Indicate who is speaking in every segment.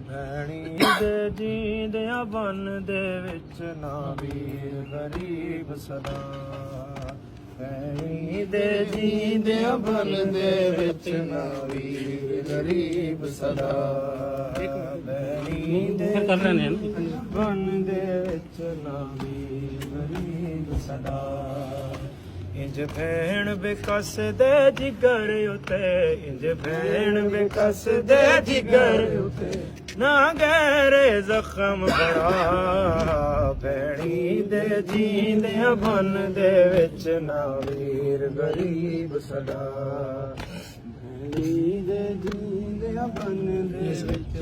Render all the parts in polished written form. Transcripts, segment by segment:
Speaker 1: ਭੈਣੀ ਦੇ ਜੀਂਦਿਆਂ ਬਨ ਦੇ ਵਿੱਚ ਨਾ ਵੀਰ ਗਰੀਬ ਸਦਾ। ਭੈਣੀ ਦੇ ਜੀਂਦਿਆਂ ਬਨ ਦੇ ਵਿੱਚ ਨਾ ਵੀਰ ਗਰੀਬ ਸਦਾ। ਭੈਣੀ ਦੇ ਬਨ ਦੇ ਵਿੱਚ ਨਾ ਵੀਰ ਗਰੀਬ ਸਦਾ। ਇੰਜ ਭੈਣ ਬਿਕਸ ਦੇ ਜਿਗਰ ਉਤੇ, ਇੰਜ ਭੈਣ ਬਿਕਸ ਦੇ ਜਿਗਰ ਉਤੇ, ਨਾ ਗਹਿਰੇ ਜ਼ਖਮ ਬੜਾ। ਭੈਣੀ ਦੇ ਜੀਂਦਿਆਂ ਬਨ ਦੇ ਵਿੱਚ ਨਾ ਵੀਰ ਗਰੀਬ ਸਦਾ। ਭੈਣੀ ਦੇ ਜੀਂਦਿਆਂ ਬਨ ਦੇ ਵਿੱਚ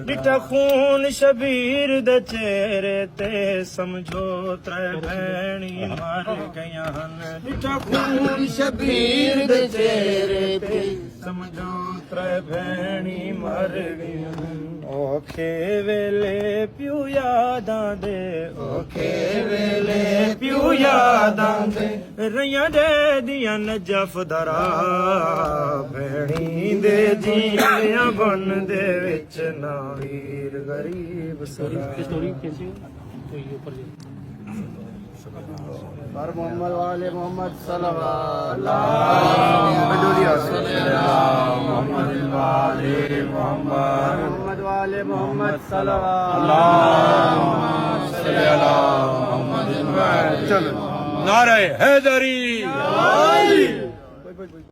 Speaker 1: ਡਿੱਠਾ ਖੂਨ ਸ਼ਬੀਰ ਦੇ ਚਿਹਰੇ ਤੇ, ਸਮਝੋ ਤਰੇ ਭੈਣੀ ਮਰ ਗਈਆਂ ਹਨ। ਡਿੱਠਾ ਖੂਨ ਸ਼ਬੀਰ ਦੇ ਚਿਹਰੇ ਤੇ, ਸਮਝੋ ਤਰੇ ਭੈਣੀ ਮਰ ਗਈਆਂ ਹਨ। ਔਖੇ ਵੇਲੇ ਪਿਉ ਯਾਦਾਂ ਦੇ, ਔਖੇ ਵੇਲੇ ਪਿਉ ਯਾਦਾਂ ਦੇ, ਰਈਆਂ ਦੇ ਦੀਆਂ ਨਜਫ ਦਰਾ। ਭੈਣੀ ਦੇ ਜੀਂਦਿਆਂ ਬਨ ਦੇ ਵਿੱਚ ਨਾ ਵੀਰ ਗਰੀਬ ਸਦਾ। पर मोहम्मद वाले मोहम्मद सल्लल्लाहु वाले मोहम्मद सल्लल्लाहु।
Speaker 2: नारे हैदरी।